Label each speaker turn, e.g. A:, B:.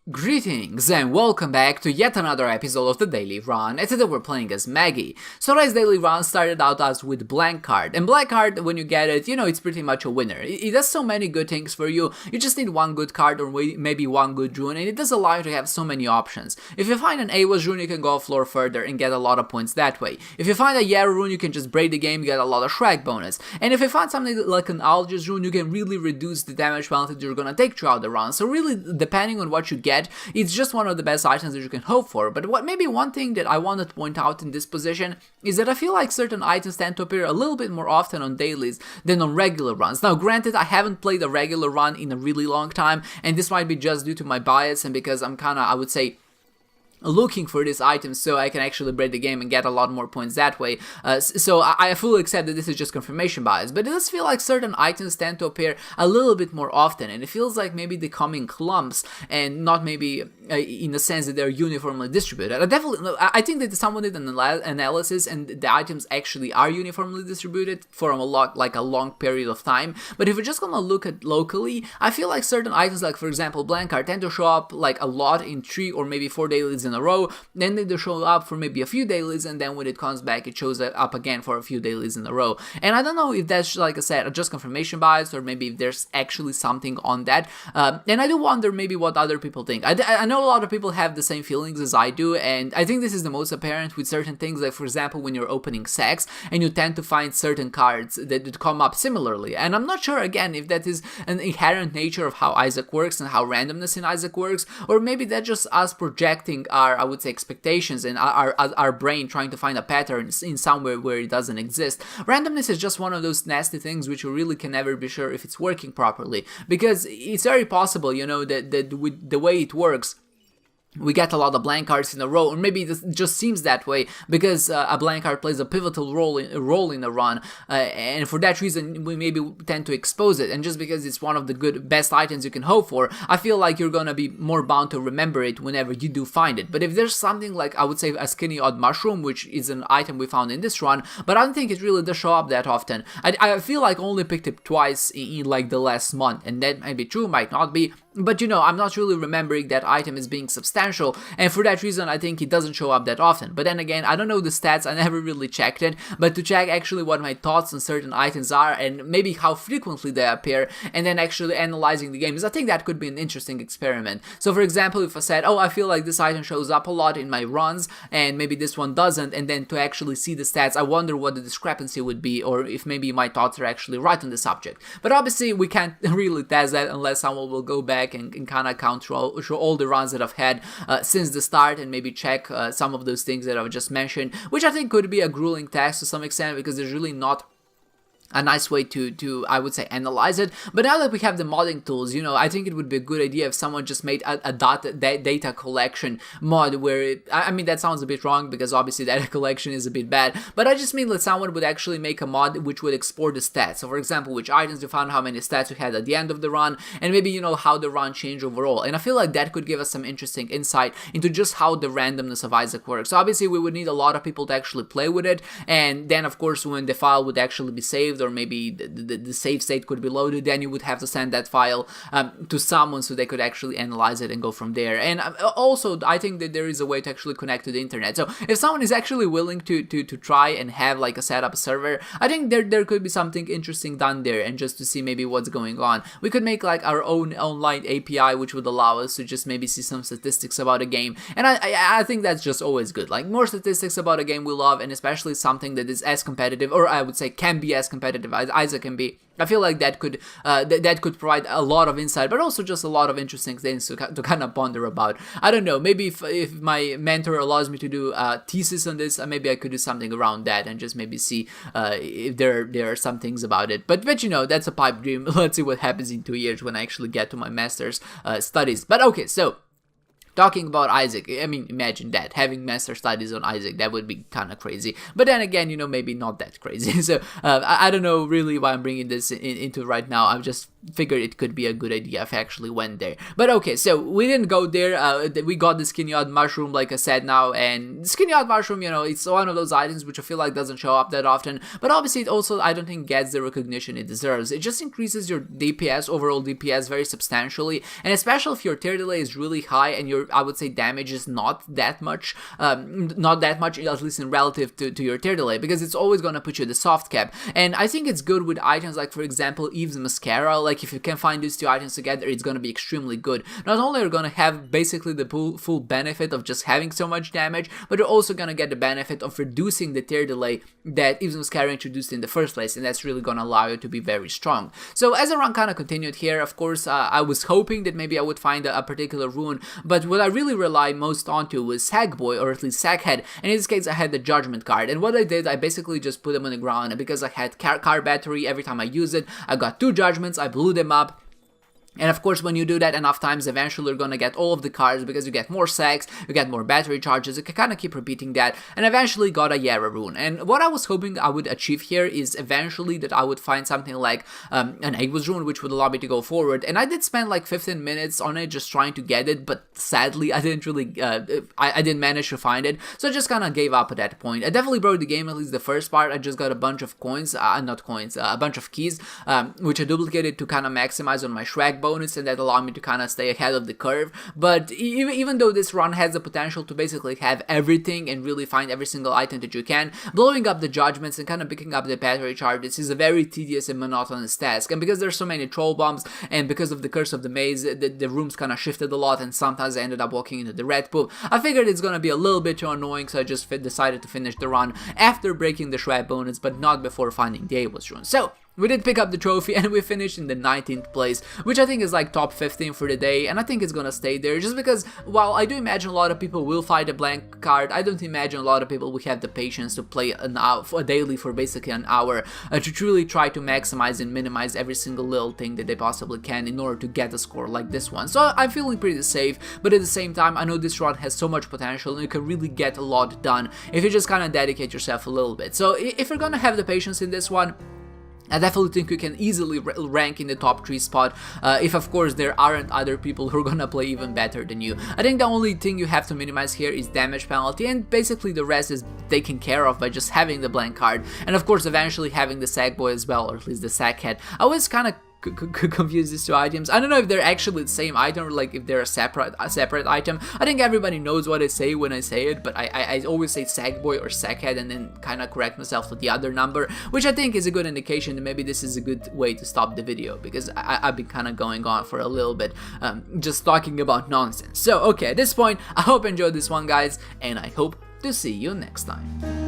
A: Greetings and welcome back to yet another episode of the Daily Run, and today we're playing as Maggie. So today's Daily Run started out as with Blank Card, and Blank Card, when you get it, it's pretty much a winner. It does so many good things for you, you just need one good card or maybe one good rune, and it does allow you to have so many options. If you find an AWAS rune, you can go a floor further and get a lot of points that way. If you find a Yarrow rune, you can just break the game, get a lot of Shrek bonus. And if you find something like an Algiz rune, you can really reduce the damage penalty that you're gonna take throughout the run. So really, depending on what you get, it's just one of the best items that you can hope for. But maybe one thing that I want to point out in this position is that I feel like certain items tend to appear a little bit more often on dailies than on regular runs. Now granted, I haven't played a regular run in a really long time, and this might be just due to my bias and because I'm kinda, I would say, looking for this item so I can actually break the game and get a lot more points that way. So I fully accept that this is just confirmation bias, but it does feel like certain items tend to appear a little bit more often, and it feels like maybe they come in clumps and not maybe in the sense that they're uniformly distributed. I think that someone did an analysis and the items actually are uniformly distributed for a long period of time, but if we're just gonna look at locally, I feel like certain items, like for example Blank Card, tend to show up like a lot in 3 or maybe 4 dailies in a row, then they show up for maybe a few dailies, and then when it comes back it shows up again for a few dailies in a row. And I don't know if that's, like I said, just confirmation bias or maybe if there's actually something on that, and I do wonder maybe what other people think. I know a lot of people have the same feelings as I do, and I think this is the most apparent with certain things, like for example when you're opening sacks and you tend to find certain cards that come up similarly, and I'm not sure again if that is an inherent nature of how Isaac works and how randomness in Isaac works, or maybe that's just us projecting our, I would say, expectations and our brain trying to find a pattern in somewhere where it doesn't exist. Randomness is just one of those nasty things which you really can never be sure if it's working properly, because it's very possible, that with the way it works, we get a lot of blank cards in a row, or maybe it just seems that way because a blank card plays a pivotal role in a run, and for that reason we maybe tend to expose it, and just because it's one of the best items you can hope for, I feel like you're gonna be more bound to remember it whenever you do find it. But if there's something like, I would say, a skinny odd mushroom, which is an item we found in this run, but I don't think it really does show up that often. I feel like I only picked it twice in like the last month, and that might be true, might not be, but I'm not really remembering that item as being substantial, and for that reason I think it doesn't show up that often. But then again, I don't know the stats, I never really checked it, but to check actually what my thoughts on certain items are and maybe how frequently they appear, and then actually analyzing the games, I think that could be an interesting experiment. So for example, if I said, oh, I feel like this item shows up a lot in my runs and maybe this one doesn't, and then to actually see the stats, I wonder what the discrepancy would be, or if maybe my thoughts are actually right on the subject. But obviously we can't really test that unless someone will go back and kind of count through all the runs that I've had since the start, and maybe check some of those things that I've just mentioned, which I think could be a grueling task to some extent, because there's really not a nice way to I would say analyze it. But now that we have the modding tools, I think it would be a good idea if someone just made a data collection mod where I mean that sounds a bit wrong because obviously data collection is a bit bad, but I just mean that someone would actually make a mod which would export the stats. So for example, which items you found, how many stats you had at the end of the run, and maybe how the run changed overall. And I feel like that could give us some interesting insight into just how the randomness of Isaac works. So obviously we would need a lot of people to actually play with it, and then of course when the file would actually be saved, or maybe the save state could be loaded, then you would have to send that file to someone so they could actually analyze it and go from there. And also I think that there is a way to actually connect to the internet. So if someone is actually willing to try and have like a setup server, I think there could be something interesting done there, and just to see maybe what's going on. We could make like our own online API which would allow us to just maybe see some statistics about a game, and I think that's just always good. Like more statistics about a game we love, and especially something that is as competitive, or I would say can be as competitive as Isaac can be. I feel like that could provide a lot of insight, but also just a lot of interesting things to kind of ponder about. I don't know, maybe if my mentor allows me to do a thesis on this, maybe I could do something around that and just maybe see if there are some things about it. But that's a pipe dream. Let's see what happens in 2 years when I actually get to my master's studies. But okay, so talking about Isaac, I mean, imagine that, having master studies on Isaac, that would be kind of crazy. But then again, maybe not that crazy. So I don't know really why I'm bringing this into right now. I'm just figured it could be a good idea if I actually went there. But okay, so we didn't go there. We got the Skinny Odd Mushroom, like I said now, and Skinny Odd Mushroom, you know, it's one of those items which I feel like doesn't show up that often, but obviously it also, I don't think, gets the recognition it deserves. It just increases your DPS, overall DPS, very substantially, and especially if your tier delay is really high and your, I would say, damage is not that much, at least in relative to your tier delay, because it's always gonna put you at the soft cap. And I think it's good with items like, for example, Eve's Mascara. Like, if you can find these two items together, it's gonna be extremely good. Not only are you gonna have basically the full benefit of just having so much damage, but you're also gonna get the benefit of reducing the tier delay that Eve's Mascara introduced in the first place, and that's really gonna allow you to be very strong. So as the run kind of continued here, of course, I was hoping that maybe I would find a particular rune, but what I really relied most onto was Sackboy, or at least Sackhead, and in this case I had the Judgment card, and what I did, I basically just put them on the ground, and because I had car battery, every time I use it, I got 2 Judgments, I blew them up. And of course, when you do that enough times, eventually you're gonna get all of the cards, because you get more sacks, you get more battery charges, you can kind of keep repeating that, and eventually got a Yara rune. And what I was hoping I would achieve here is eventually that I would find something like an Aegis rune, which would allow me to go forward. And I did spend like 15 minutes on it just trying to get it, but sadly I didn't really, I didn't manage to find it, so I just kind of gave up at that point. I definitely broke the game, at least the first part. I just got a bunch of coins, not coins, a bunch of keys, which I duplicated to kind of maximize on my Shrek bonus, and that allowed me to kind of stay ahead of the curve. But even though this run has the potential to basically have everything and really find every single item that you can, blowing up the Judgments and kind of picking up the battery charges is a very tedious and monotonous task. And because there's so many troll bombs, and because of the Curse of the Maze, the rooms kind of shifted a lot, and sometimes I ended up walking into the red pool, I figured it's gonna be a little bit too annoying, so I just decided to finish the run after breaking the Shrek bonus, but not before finding the Aegis rune. So we did pick up the trophy, and we finished in the 19th place, which I think is like top 15 for the day, and I think it's gonna stay there, just because while I do imagine a lot of people will fight a blank card, I don't imagine a lot of people will have the patience to play a daily for basically an hour to truly try to maximize and minimize every single little thing that they possibly can in order to get a score like this one. So I'm feeling pretty safe, but at the same time, I know this run has so much potential, and you can really get a lot done if you just kind of dedicate yourself a little bit. So if you're gonna have the patience in this one, I definitely think you can easily rank in the top 3 spot, if of course there aren't other people who are gonna play even better than you. I think the only thing you have to minimize here is damage penalty, and basically the rest is taken care of by just having the blank card, and of course eventually having the Sackboy as well, or at least the Sackhead. I was kind of confuse these two items. I don't know if they're actually the same item, or like if they're a separate item. I think everybody knows what I say when I say it, but I always say Sackboy or Sackhead and then kind of correct myself with the other number, which I think is a good indication that maybe this is a good way to stop the video, because I've been kind of going on for a little bit, just talking about nonsense. So okay, at this point, I hope you enjoyed this one, guys, and I hope to see you next time.